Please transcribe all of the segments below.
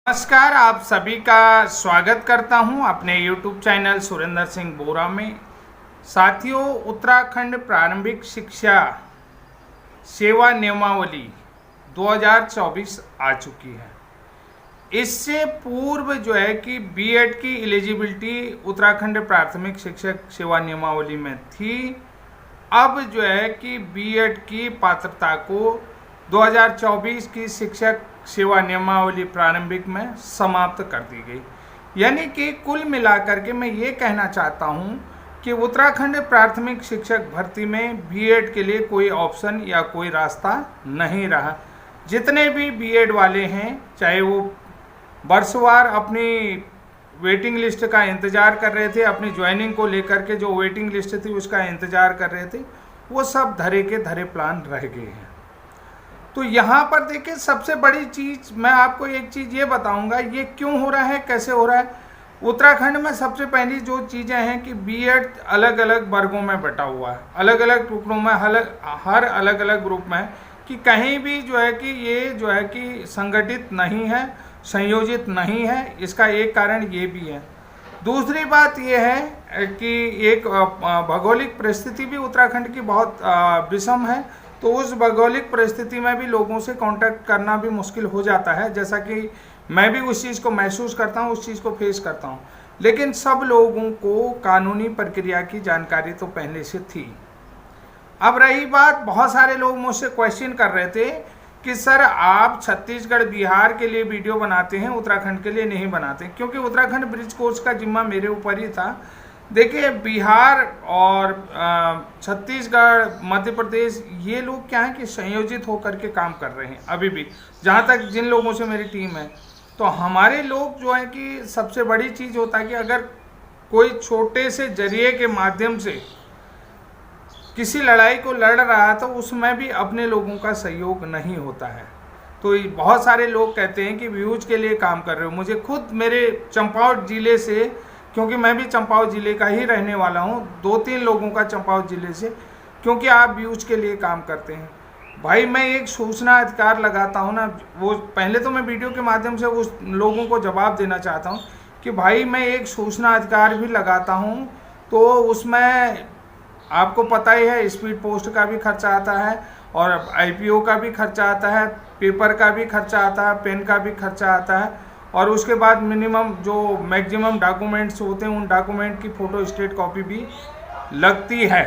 नमस्कार, आप सभी का स्वागत करता हूं अपने YouTube चैनल सुरेंद्र सिंह बोरा में। साथियों, उत्तराखंड प्रारंभिक शिक्षा सेवा नियमावली 2024 आ चुकी है। इससे पूर्व जो है कि बीएड की एलिजिबिलिटी उत्तराखंड प्राथमिक शिक्षक सेवा नियमावली में थी। अब जो है कि बीएड की पात्रता को 2024 की शिक्षक सेवा नियमावली प्रारंभिक में समाप्त कर दी गई। यानी कि कुल मिलाकर के मैं ये कहना चाहता हूँ कि उत्तराखंड प्राथमिक शिक्षक भर्ती में बीएड के लिए कोई ऑप्शन या कोई रास्ता नहीं रहा। जितने भी बीएड वाले हैं, चाहे वो वर्षवार अपनी वेटिंग लिस्ट का इंतज़ार कर रहे थे, अपनी ज्वाइनिंग को लेकर के जो वेटिंग लिस्ट थी उसका इंतज़ार कर रहे थे, वो सब धरे के धरे प्लान रह गए हैं। तो यहाँ पर देखिए, सबसे बड़ी चीज़ मैं आपको एक चीज़ ये बताऊंगा, ये क्यों हो रहा है, कैसे हो रहा है। उत्तराखंड में सबसे पहली जो चीज़ें हैं कि बीएड अलग अलग वर्गों में बटा हुआ है, अलग अलग टुकड़ों में, हर अलग अलग ग्रुप में है कि कहीं भी जो है कि ये जो है कि संगठित नहीं है, संयोजित नहीं है। इसका एक कारण ये भी है। दूसरी बात ये है कि एक भौगोलिक परिस्थिति भी उत्तराखंड की बहुत विषम है। तो उस भौगोलिक परिस्थिति में भी लोगों से कांटेक्ट करना भी मुश्किल हो जाता है, जैसा कि मैं भी उस चीज़ को महसूस करता हूँ, उस चीज़ को फेस करता हूँ। लेकिन सब लोगों को कानूनी प्रक्रिया की जानकारी तो पहले से थी। अब रही बात, बहुत सारे लोग मुझसे क्वेश्चन कर रहे थे कि सर आप छत्तीसगढ़ बिहार के लिए वीडियो बनाते हैं, उत्तराखंड के लिए नहीं बनाते, क्योंकि उत्तराखंड ब्रिज कोर्स का जिम्मा मेरे ऊपर ही था। देखिए, बिहार और छत्तीसगढ़, मध्य प्रदेश, ये लोग क्या है कि संयोजित होकर के काम कर रहे हैं अभी भी, जहाँ तक जिन लोगों से मेरी टीम है। तो हमारे लोग जो है कि सबसे बड़ी चीज़ होता है कि अगर कोई छोटे से जरिए के माध्यम से किसी लड़ाई को लड़ रहा है तो उसमें भी अपने लोगों का सहयोग नहीं होता है। तो बहुत सारे लोग कहते हैं कि व्यूज के लिए काम कर रहे हो। मुझे खुद मेरे चंपावत ज़िले से, क्योंकि मैं भी चंपावत ज़िले का ही रहने वाला हूँ, 2-3 लोगों का चंपावत ज़िले से, क्योंकि आप व्यूज के लिए काम करते हैं। भाई, मैं एक सूचना अधिकार लगाता हूँ ना, वो पहले तो मैं वीडियो के माध्यम से उस लोगों को जवाब देना चाहता हूँ कि भाई मैं एक सूचना अधिकार भी लगाता हूँ, तो उसमें आपको पता ही है स्पीड पोस्ट का भी खर्चा आता है और आईपीओ का भी खर्चा आता है, पेपर का भी खर्चा आता है, पेन का भी खर्चा आता है, और उसके बाद मिनिमम जो मैक्सिमम डॉक्यूमेंट्स होते हैं उन डॉक्यूमेंट की फ़ोटो स्टेट कॉपी भी लगती है।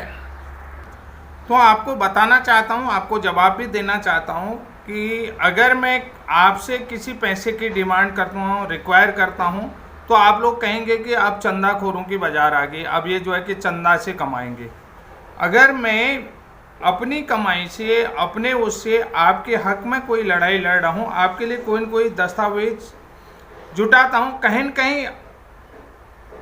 तो आपको बताना चाहता हूँ, आपको जवाब भी देना चाहता हूँ कि अगर मैं आपसे किसी पैसे की डिमांड करता हूँ, रिक्वायर करता हूँ, तो आप लोग कहेंगे कि आप चंदाखोरों की बाज़ार आ गई, अब ये जो है कि चंदा से कमाएंगे। अगर मैं अपनी कमाई से, अपने उससे आपके हक में कोई लड़ाई लड़ रहा हूँ, आपके लिए कोई न कोई दस्तावेज जुटाता हूँ, कहीं न कहीं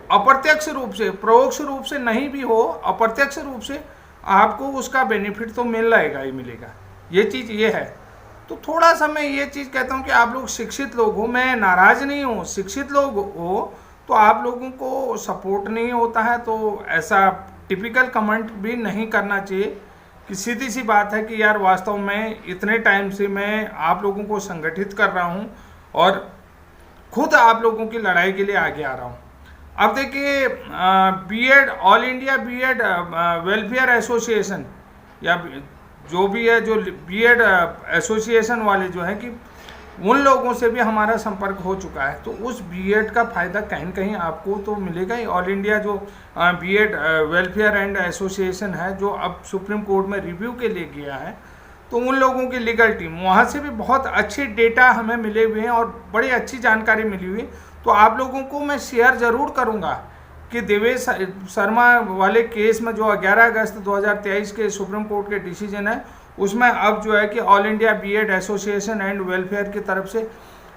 अप्रत्यक्ष रूप से, परोक्ष रूप से नहीं भी हो, अप्रत्यक्ष रूप से आपको उसका बेनिफिट तो मिलेगा ही मिलेगा। ये चीज़ ये है। तो थोड़ा सा मैं ये चीज़ कहता हूँ कि आप लोग शिक्षित लोग हो, मैं नाराज़ नहीं हूँ, शिक्षित लोग हो तो आप लोगों को सपोर्ट नहीं होता है, तो ऐसा टिपिकल कमेंट भी नहीं करना चाहिए कि सीधी सी बात है कि यार वास्तव में इतने टाइम से मैं आप लोगों को संगठित कर रहा हूँ और खुद आप लोगों की लड़ाई के लिए आगे आ रहा हूँ। अब देखिए, BEd, all India BEd welfare association या जो भी है, जो बीएड एसोसिएशन वाले जो है कि उन लोगों से भी हमारा संपर्क हो चुका है। तो उस बीएड का फ़ायदा कहीं न कहीं आपको तो मिलेगा ही। ऑल इंडिया जो बीएड वेलफेयर एंड एसोसिएशन है, जो अब सुप्रीम कोर्ट में रिव्यू के लिए गया है, तो उन लोगों की लीगल टीम, वहाँ से भी बहुत अच्छे डेटा हमें मिले हुए हैं और बड़ी अच्छी जानकारी मिली हुई है। तो आप लोगों को मैं शेयर ज़रूर करूँगा कि देवेश शर्मा वाले केस में जो 11 अगस्त 2023 के सुप्रीम कोर्ट के डिसीजन है, उसमें अब जो है कि all India BEd association and welfare की तरफ से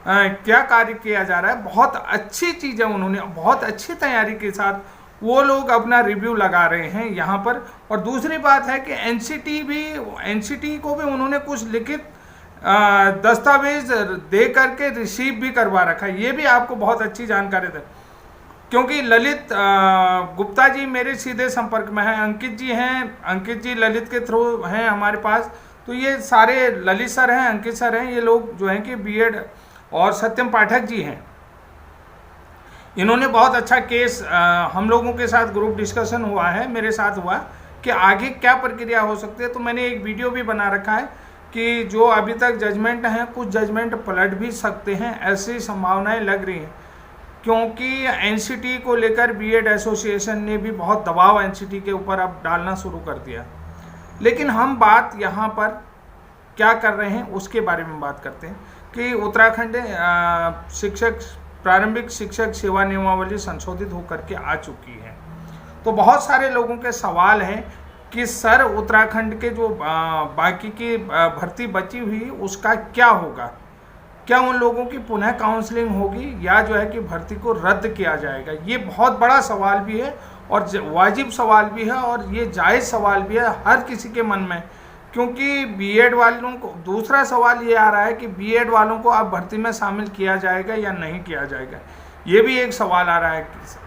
क्या कार्य किया जा रहा है। बहुत अच्छी चीज़ है, उन्होंने बहुत अच्छी तैयारी के साथ वो लोग अपना रिव्यू लगा रहे हैं यहाँ पर। और दूसरी बात है कि एनसीटी को भी उन्होंने कुछ लिखित दस्तावेज दे करके रिसीव भी करवा रखा है। ये भी आपको बहुत अच्छी जानकारी दे, क्योंकि ललित गुप्ता जी मेरे सीधे संपर्क में हैं, अंकित जी हैं, अंकित जी ललित के थ्रू हैं हमारे पास। तो ये सारे ललित सर हैं, अंकित सर हैं, ये लोग जो हैं कि बीएड और सत्यम पाठक जी हैं, इन्होंने बहुत अच्छा केस हम लोगों के साथ ग्रुप डिस्कशन हुआ है, मेरे साथ हुआ कि आगे क्या प्रक्रिया हो सकती है। तो मैंने एक वीडियो भी बना रखा है कि जो अभी तक जजमेंट हैं, कुछ जजमेंट पलट भी सकते हैं, ऐसी संभावनाएं लग रही हैं, क्योंकि एनसीटी को लेकर बीएड एसोसिएशन ने भी बहुत दबाव एनसीटी के ऊपर अब डालना शुरू कर दिया। लेकिन हम बात यहाँ पर क्या कर रहे हैं उसके बारे में बात करते हैं कि उत्तराखंड शिक्षक प्रारंभिक शिक्षक सेवा नियमावली संशोधित होकर के आ चुकी है। तो बहुत सारे लोगों के सवाल हैं कि सर उत्तराखंड के जो बाकी की भर्ती बची हुई उसका क्या होगा, क्या उन लोगों की पुनः काउंसलिंग होगी या जो है कि भर्ती को रद्द किया जाएगा। ये बहुत बड़ा सवाल भी है और वाजिब सवाल भी है और ये जायज़ सवाल भी है हर किसी के मन में, क्योंकि बीएड वालों को दूसरा सवाल ये आ रहा है कि बीएड वालों को अब भर्ती में शामिल किया जाएगा या नहीं किया जाएगा, ये भी एक सवाल आ रहा है।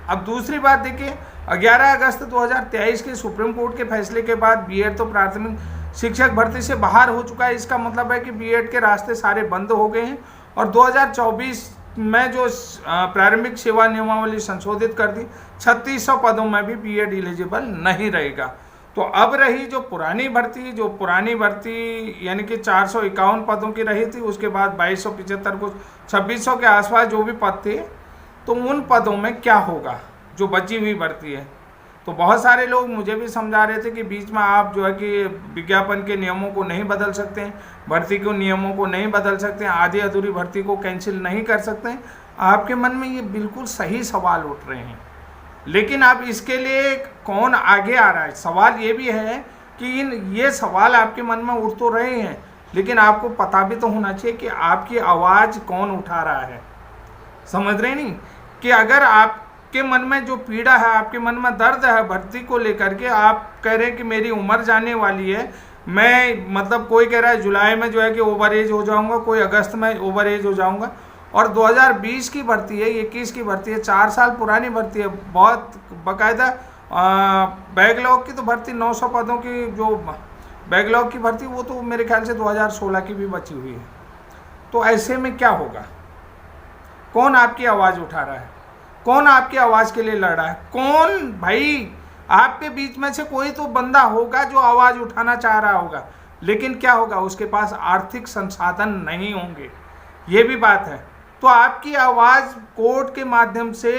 अब दूसरी बात देखिए, 11 अगस्त 2023 के सुप्रीम कोर्ट के फैसले के बाद बीएड तो प्राथमिक शिक्षक भर्ती से बाहर हो चुका है। इसका मतलब है कि बीएड के रास्ते सारे बंद हो गए हैं और 2024 में जो प्रारंभिक सेवा नियमावली संशोधित कर दी, 3600 पदों में भी बीएड एलिजिबल नहीं रहेगा। तो अब रही जो पुरानी भर्ती यानी कि 451 पदों की रही थी, उसके बाद 2275 को 2600 के आसपास जो भी पद थे, तो उन पदों में क्या होगा जो बची हुई भर्ती है। तो बहुत सारे लोग मुझे भी समझा रहे थे कि बीच में आप जो है कि विज्ञापन के नियमों को नहीं बदल सकते हैं, भर्ती के नियमों को नहीं बदल सकते हैं, आधी अधूरी भर्ती को कैंसिल नहीं कर सकते हैं। आपके मन में ये बिल्कुल सही सवाल उठ रहे हैं, लेकिन अब इसके लिए कौन आगे आ रहा है। सवाल ये भी है कि ये सवाल आपके मन में उठ तो रहे हैं, लेकिन आपको पता भी तो होना चाहिए कि आपकी आवाज़ कौन उठा रहा है। समझ रहे नहीं कि अगर आपके मन में जो पीड़ा है, आपके मन में दर्द है भर्ती को लेकर के, आप कह रहे हैं कि मेरी उम्र जाने वाली है, मैं मतलब कोई कह रहा है जुलाई में जो है कि ओवर एज हो जाऊंगा, कोई अगस्त में ओवर एज हो जाऊंगा, और 2020 की भर्ती है, 21 की भर्ती है, 4 साल पुरानी भर्ती है, बहुत बाकायदा बैकलॉग की तो भर्ती 900 पदों की जो बैकलॉग की भर्ती वो तो मेरे ख्याल से 2016 की भी बची हुई है। तो ऐसे में क्या होगा, कौन आपकी आवाज़ उठा रहा है, कौन आपकी आवाज़ के लिए लड़ रहा है, कौन भाई आपके बीच में से कोई तो बंदा होगा जो आवाज़ उठाना चाह रहा होगा, लेकिन क्या होगा, उसके पास आर्थिक संसाधन नहीं होंगे, ये भी बात है। तो आपकी आवाज़ कोर्ट के माध्यम से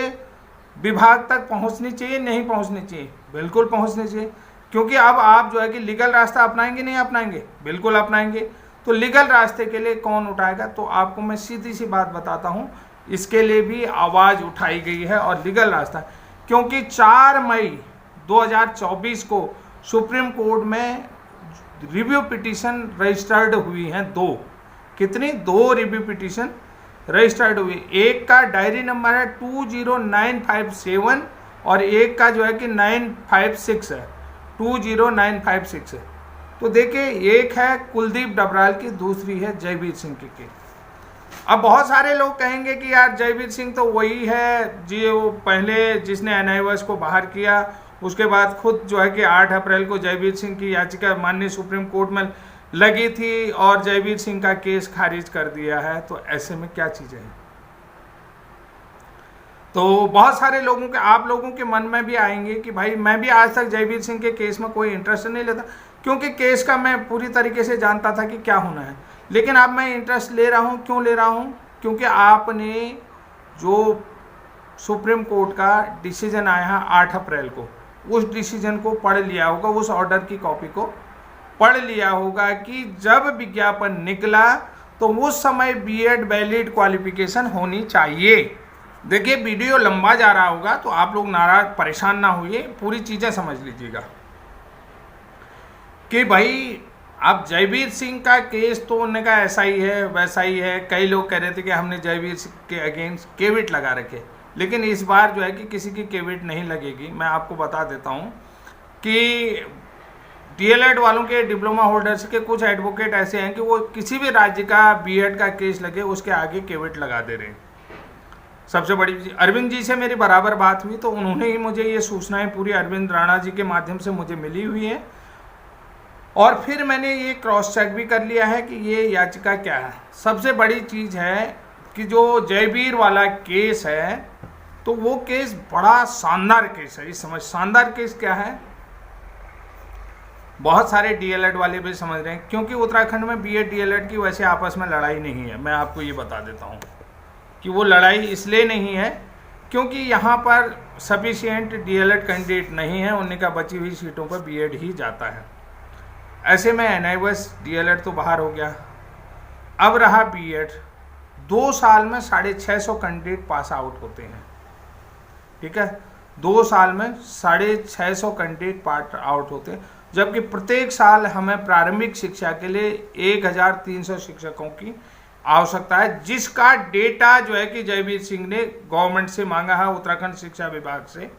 विभाग तक पहुंचनी चाहिए, नहीं पहुंचनी चाहिए? बिल्कुल पहुंचनी चाहिए, क्योंकि अब आप जो है कि लीगल रास्ता अपनाएंगे, नहीं अपनाएंगे? बिल्कुल अपनाएंगे। तो लीगल रास्ते के लिए कौन उठाएगा? तो आपको मैं सीधी सी बात बताता हूँ, इसके लिए भी आवाज़ उठाई गई है और लीगल रास्ता, क्योंकि 4 मई 2024 को सुप्रीम कोर्ट में रिव्यू पिटीशन रजिस्टर्ड हुई हैं, 2 रिव्यू पिटीशन रजिस्टर्ड हुई। एक का डायरी नंबर है 20957 और एक का जो है कि 956 है, 20956 है। तो देखिए, एक है कुलदीप डबराल की, दूसरी है जयवीर सिंह की। अब बहुत सारे लोग कहेंगे कि यार जयवीर सिंह तो वही है जी, वो पहले जिसने एनआईओएस को बाहर किया, उसके बाद खुद जो है कि 8 अप्रैल को जयवीर सिंह की याचिका माननीय सुप्रीम कोर्ट में लगी थी और जयवीर सिंह का केस खारिज कर दिया है। तो ऐसे में क्या चीज़ें हैं? तो बहुत सारे लोगों के, आप लोगों के मन में भी आएंगे कि भाई मैं भी आज तक जयवीर सिंह के केस में कोई इंटरेस्ट नहीं लेता, क्योंकि केस का मैं पूरी तरीके से जानता था कि क्या होना है। लेकिन अब मैं इंटरेस्ट ले रहा हूँ। क्यों ले रहा हूँ? क्योंकि आपने जो सुप्रीम कोर्ट का डिसीजन आया है 8 अप्रैल को, उस डिसीजन को पढ़ लिया होगा, उस ऑर्डर की कॉपी को पढ़ लिया होगा कि जब विज्ञापन निकला तो उस समय बीएड वैलिड क्वालिफिकेशन होनी चाहिए। देखिए, वीडियो लंबा जा रहा होगा तो आप लोग नाराज परेशान ना होइए, पूरी चीज़ें समझ लीजिएगा कि भाई अब जयवीर सिंह का केस तो उन्होंने कहा ऐसा ही है वैसा ही है। कई लोग कह रहे थे कि हमने जयवीर सिंह के अगेंस्ट केविट लगा रखे, लेकिन इस बार जो है कि किसी की केविट नहीं लगेगी। मैं आपको बता देता हूँ कि डीएलएड वालों के, डिप्लोमा होल्डर्स के कुछ एडवोकेट ऐसे हैं कि वो किसी भी राज्य का बीएड का केस लगे उसके आगे केविट लगा दे रहे हैं। सबसे बड़ी चीज़, अरविंद जी से मेरी बराबर बात हुई तो उन्होंने ही मुझे ये सूचनाएं पूरी अरविंद राणा जी के माध्यम से मुझे मिली हुई है, और फिर मैंने ये क्रॉस चेक भी कर लिया है कि ये याचिका क्या है। सबसे बड़ी चीज़ है कि जो जयवीर वाला केस है तो वो केस बड़ा शानदार केस है। इस समझ शानदार केस क्या है, बहुत सारे डीएलएड वाले भी समझ रहे हैं, क्योंकि उत्तराखंड में बीएड डीएलएड की वैसे आपस में लड़ाई नहीं है। मैं आपको ये बता देता हूँ कि वो लड़ाई इसलिए नहीं है क्योंकि यहाँ पर सफिशिएंट डीएलएड कैंडिडेट नहीं है, उन्हीं का बची हुई सीटों पर बीएड ही जाता है। ऐसे में एनआईओएस डीएलएड तो बाहर हो गया, अब रहा बीएड। 2 साल में 650 कैंडिडेट पास आउट होते हैं, ठीक है। 2 साल में 650 कैंडिडेट पास आउट होते हैं, जबकि प्रत्येक साल हमें प्रारंभिक शिक्षा के लिए 1300 शिक्षकों की आवश्यकता है, जिसका डेटा जो है कि जयवीर सिंह ने गवर्नमेंट से मांगा है, उत्तराखंड शिक्षा विभाग से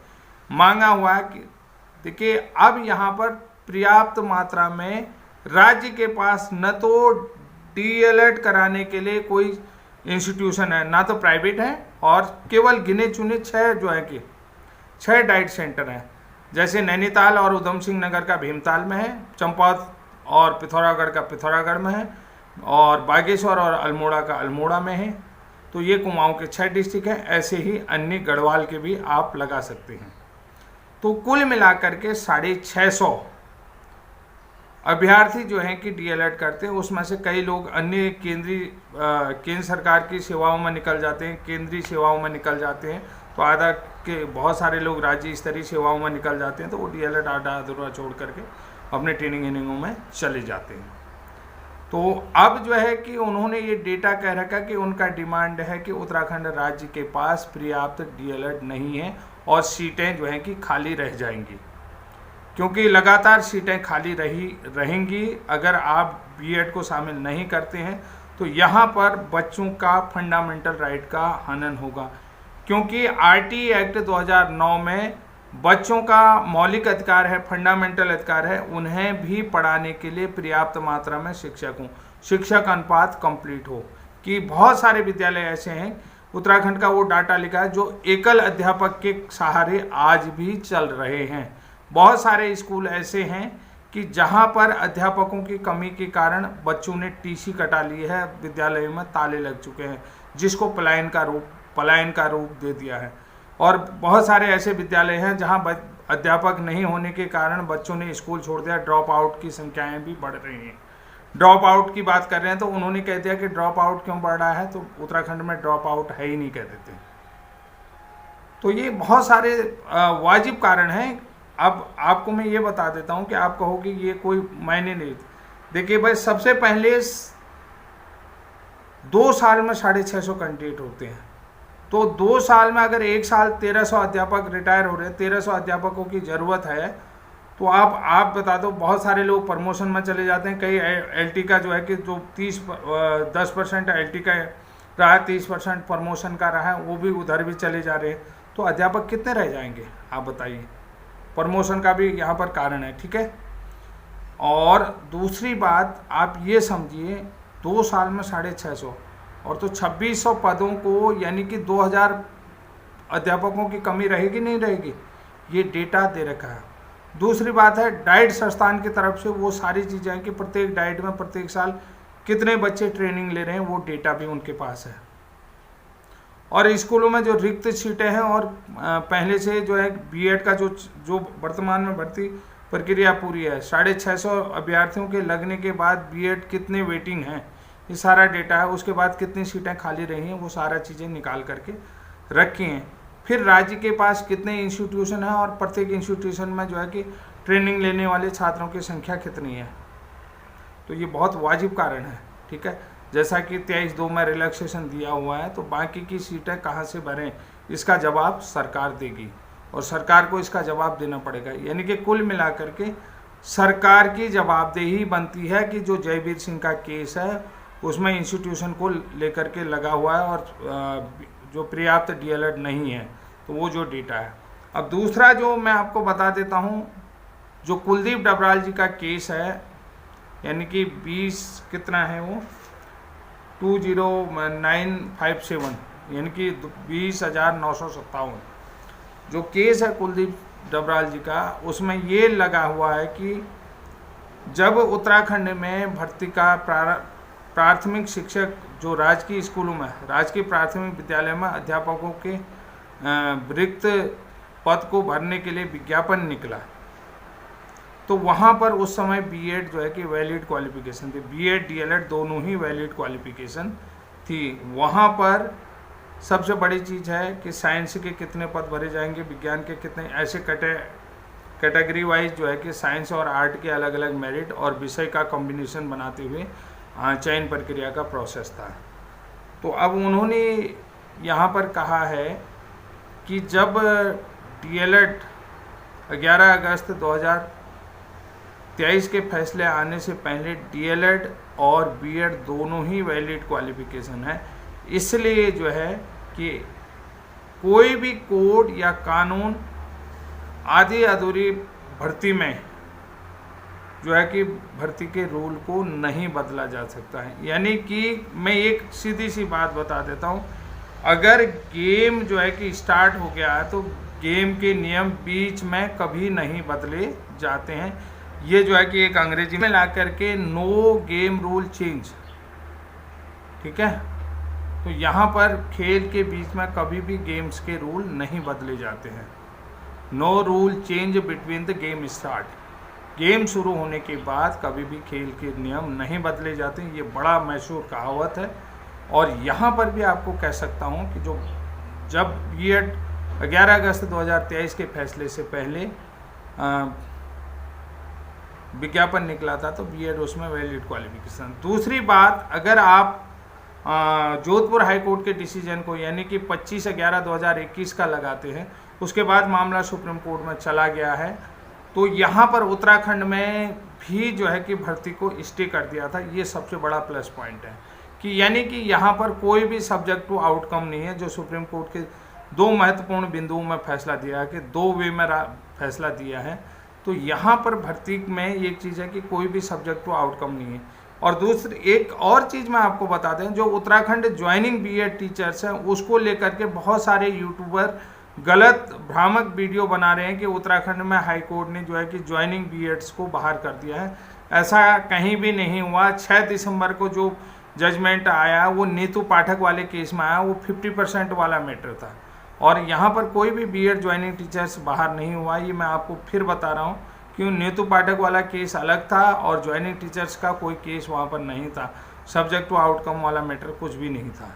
मांगा हुआ है। कि देखिए अब यहाँ पर पर्याप्त मात्रा में राज्य के पास न तो डीएलएड कराने के लिए कोई इंस्टीट्यूशन है, ना तो प्राइवेट है, और केवल गिने चुने 6 जो है कि 6 डाइट सेंटर हैं, जैसे नैनीताल और उधम सिंह नगर का भीमताल में है, चंपावत और पिथौरागढ़ का पिथौरागढ़ में है, और बागेश्वर और अल्मोड़ा का अल्मोड़ा में है। तो ये कुमाऊं के 6 डिस्ट्रिक्ट हैं। ऐसे ही अन्य गढ़वाल के भी आप लगा सकते हैं। तो कुल मिलाकर के 650 अभ्यर्थी जो हैं कि डीएलएड करते हैं, उसमें से कई लोग अन्य केंद्र सरकार की सेवाओं में निकल जाते हैं, केंद्रीय सेवाओं में निकल जाते हैं। तो आधा के बहुत सारे लोग राज्य स्तरीय सेवाओं में निकल जाते हैं, तो वो डीएलएड आधा अधूरा छोड़ करके अपने ट्रेनिंगों में चले जाते हैं। तो अब जो है कि उन्होंने ये डेटा कह रखा कि उनका डिमांड है कि उत्तराखंड राज्य के पास पर्याप्त डीएलएड नहीं है और सीटें जो हैं कि खाली रह जाएंगी, क्योंकि लगातार सीटें खाली रहेंगी अगर आप बीएड को शामिल नहीं करते हैं। तो यहाँ पर बच्चों का फंडामेंटल राइट का हनन होगा, क्योंकि आरटी एक्ट 2009 में बच्चों का मौलिक अधिकार है, फंडामेंटल अधिकार है, उन्हें भी पढ़ाने के लिए पर्याप्त मात्रा में शिक्षक अनुपात कंप्लीट हो। कि बहुत सारे विद्यालय ऐसे हैं, उत्तराखंड का वो डाटा लिखा है, जो एकल अध्यापक के सहारे आज भी चल रहे हैं। बहुत सारे स्कूल ऐसे हैं कि जहां पर अध्यापकों की कमी के कारण बच्चों ने टीसी कटा ली है, विद्यालयों में ताले लग चुके हैं, जिसको पलायन का रूप दे दिया है। और बहुत सारे ऐसे विद्यालय हैं जहां अध्यापक नहीं होने के कारण बच्चों ने स्कूल छोड़ दिया, ड्रॉप आउट की संख्याएं भी बढ़ रही हैं। ड्रॉप आउट की बात कर रहे हैं तो उन्होंने कह दिया कि ड्रॉप आउट क्यों बढ़ रहा है, तो उत्तराखंड में ड्रॉप आउट है ही नहीं, कह देते। तो ये बहुत सारे वाजिब कारण हैं। अब आपको मैं ये बता देता हूं कि आप कहोगे ये कोई मायने नहीं। देखिए भाई, सबसे पहले 2 साल में 650 कैंडिडेट होते हैं, तो 2 साल में अगर 1 साल 1300 अध्यापक रिटायर हो रहे हैं, 1300 अध्यापकों की ज़रूरत है, तो आप बता दो, बहुत सारे लोग प्रमोशन में चले जाते हैं। कई एलटी का जो है कि जो 10% एलटी का रहा, 30% प्रमोशन का रहा है, वो भी उधर भी चले जा रहे हैं। तो अध्यापक कितने रह जाएंगे आप बताइए। प्रमोशन का भी यहाँ पर कारण है, ठीक है। और दूसरी बात आप ये समझिए, 2 साल में 650 और तो 2600 पदों को, यानी कि 2000 अध्यापकों की कमी रहेगी नहीं रहेगी, ये डेटा दे रखा है। दूसरी बात है, डाइट संस्थान की तरफ से वो सारी चीज़ें कि प्रत्येक डाइट में प्रत्येक साल कितने बच्चे ट्रेनिंग ले रहे हैं, वो डेटा भी उनके पास है। और स्कूलों में जो रिक्त सीटें हैं, और पहले से जो है बीएड का जो वर्तमान में भर्ती प्रक्रिया पूरी है, 650 अभ्यर्थियों के लगने के बाद बीएड कितने वेटिंग हैं, ये सारा डेटा है। उसके बाद कितनी सीटें खाली रही हैं, वो सारा चीज़ें निकाल करके रखी हैं। फिर राज्य के पास कितने इंस्टीट्यूशन हैं और प्रत्येक इंस्टीट्यूशन में जो है कि ट्रेनिंग लेने वाले छात्रों की संख्या कितनी है। तो ये बहुत वाजिब कारण है, ठीक है। जैसा कि 23(2) में रिलैक्सेशन दिया हुआ है, तो बाकी की सीटें कहाँ से भरें, इसका जवाब सरकार देगी और सरकार को इसका जवाब देना पड़ेगा। यानी कि कुल मिलाकर के सरकार की जवाबदेही बनती है कि जो जयवीर सिंह का केस है उसमें इंस्टीट्यूशन को लेकर के लगा हुआ है और जो पर्याप्त डीएलएड नहीं है, तो वो जो डेटा है। अब दूसरा जो मैं आपको बता देता हूँ, जो कुलदीप डबराल जी का केस है, यानी कि 20 कितना है वो 20957, यानी कि 20,957 जो केस है कुलदीप डबराल जी का, उसमें ये लगा हुआ है कि जब उत्तराखंड में भर्ती का प्राथमिक शिक्षक जो राजकीय स्कूलों में, राजकीय प्राथमिक विद्यालय में अध्यापकों के रिक्त पद को भरने के लिए विज्ञापन निकला, तो वहाँ पर उस समय बीएड जो है कि वैलिड क्वालिफिकेशन थी, बीएड डीएलएड दोनों ही वैलिड क्वालिफिकेशन थी। वहाँ पर सबसे बड़ी चीज़ है कि साइंस के कितने पद भरे जाएंगे, विज्ञान के कितने, ऐसे कैटेगरी वाइज जो है कि साइंस और आर्ट के अलग अलग मेरिट और विषय का कॉम्बिनेशन बनाते हुए चयन प्रक्रिया का प्रोसेस था। तो अब उन्होंने यहाँ पर कहा है कि जब डीएलएड 11 अगस्त 2023 के फैसले आने से पहले डीएलएड और बीएड दोनों ही वैलिड क्वालिफिकेशन है, इसलिए जो है कि कोई भी कोड या कानून आधी अधूरी भर्ती में जो है कि भर्ती के रूल को नहीं बदला जा सकता है। यानी कि मैं एक सीधी सी बात बता देता हूँ, अगर गेम जो है कि स्टार्ट हो गया है तो गेम के नियम बीच में कभी नहीं बदले जाते हैं। ये जो है कि एक अंग्रेजी में ला करके नो गेम रूल चेंज, ठीक है। तो यहाँ पर खेल के बीच में कभी भी गेम्स के रूल नहीं बदले जाते हैं। No rule change between the game start, game शुरू होने के बाद कभी भी खेल के नियम नहीं बदले जाते। ये बड़ा मशहूर कहावत है। और यहाँ पर भी आपको कह सकता हूँ कि जब बीएड 11 अगस्त 2023 के फैसले से पहले विज्ञापन निकला था तो बीएड उसमें वैलिड क्वालिफिकेशन। दूसरी बात, अगर आप जोधपुर हाई कोर्ट के डिसीजन को यानी कि 25/11/2021 का लगाते हैं, उसके बाद मामला सुप्रीम कोर्ट में चला गया है, तो यहाँ पर उत्तराखंड में भी जो है कि भर्ती को स्टे कर दिया था। ये सबसे बड़ा प्लस पॉइंट है कि यानी कि यहाँ पर कोई भी सब्जेक्ट टू आउटकम नहीं है। जो सुप्रीम कोर्ट के दो महत्वपूर्ण बिंदुओं में फैसला दिया है कि दो वे में फैसला दिया है, तो यहाँ पर भर्ती में एक चीज़ है कि कोई भी सब्जेक्ट टू आउटकम नहीं है। और दूसरी एक और चीज़ मैं आपको बता दें, जो उत्तराखंड ज्वाइनिंग बीएड टीचर्स हैं उसको लेकर के बहुत सारे यूट्यूबर गलत भ्रामक वीडियो बना रहे हैं कि उत्तराखंड में हाई कोर्ट ने जो है कि ज्वाइनिंग बीएड्स को बाहर कर दिया है। ऐसा कहीं भी नहीं हुआ। 6 दिसंबर को जो जजमेंट आया वो नीतू पाठक वाले केस में आया, वो 50% वाला मैटर था। और यहाँ पर कोई भी बीएड ज्वाइनिंग टीचर्स बाहर नहीं हुआ। ये मैं आपको फिर बता रहा हूँ क्यों, नीतू पाठक वाला केस अलग था और ज्वाइनिंग टीचर्स का कोई केस वहाँ पर नहीं था। सब्जेक्ट टू आउटकम वाला मैटर कुछ भी नहीं था।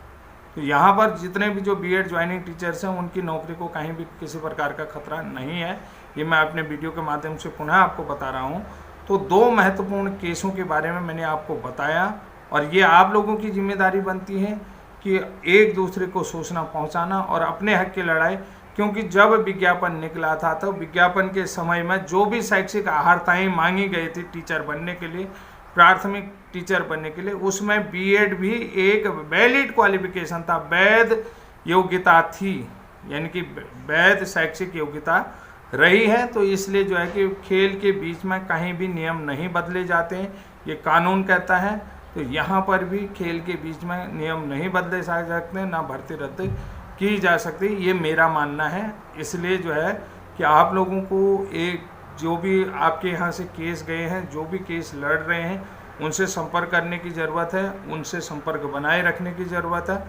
तो यहाँ पर जितने भी जो बीएड ज्वाइनिंग टीचर्स हैं उनकी नौकरी को कहीं भी किसी प्रकार का खतरा नहीं है। ये मैं अपने वीडियो के माध्यम से पुनः आपको बता रहा हूँ। तो दो महत्वपूर्ण केसों के बारे में मैंने आपको बताया और ये आप लोगों की जिम्मेदारी बनती है कि एक दूसरे को सूचना पहुँचाना और अपने हक की लड़ाई। क्योंकि जब विज्ञापन निकला था तो विज्ञापन के समय में जो भी शैक्षिक अहर्ताएँ मांगी गई थी टीचर बनने के लिए, प्राथमिक टीचर बनने के लिए, उसमें बीएड भी एक वैलिड क्वालिफिकेशन था, वैध योग्यता थी, यानी कि वैध शैक्षिक योग्यता रही है। तो इसलिए जो है कि खेल के बीच में कहीं भी नियम नहीं बदले जाते हैं, ये कानून कहता है। तो यहाँ पर भी खेल के बीच में नियम नहीं बदले जा सकते, ना भर्ती रद्द की जा सकती, ये मेरा मानना है। इसलिए जो है कि आप लोगों को एक जो भी आपके यहाँ से केस गए हैं, जो भी केस लड़ रहे हैं, उनसे संपर्क करने की ज़रूरत है, उनसे संपर्क बनाए रखने की ज़रूरत है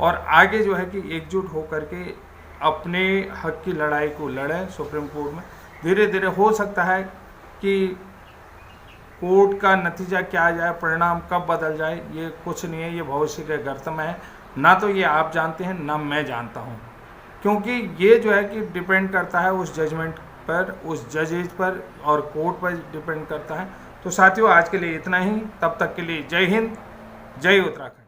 और आगे जो है कि एकजुट होकर के अपने हक की लड़ाई को लड़ें सुप्रीम कोर्ट में। धीरे धीरे हो सकता है कि कोर्ट का नतीजा क्या आ जाए, परिणाम कब बदल जाए, ये कुछ नहीं है, ये भविष्य के गर्त में है। ना तो ये आप जानते हैं ना मैं जानता हूँ, क्योंकि ये जो है कि डिपेंड करता है उस जजमेंट पर, उस जजेज पर और कोर्ट पर डिपेंड करता है। तो साथियों, आज के लिए इतना ही। तब तक के लिए जय हिंद, जय उत्तराखंड।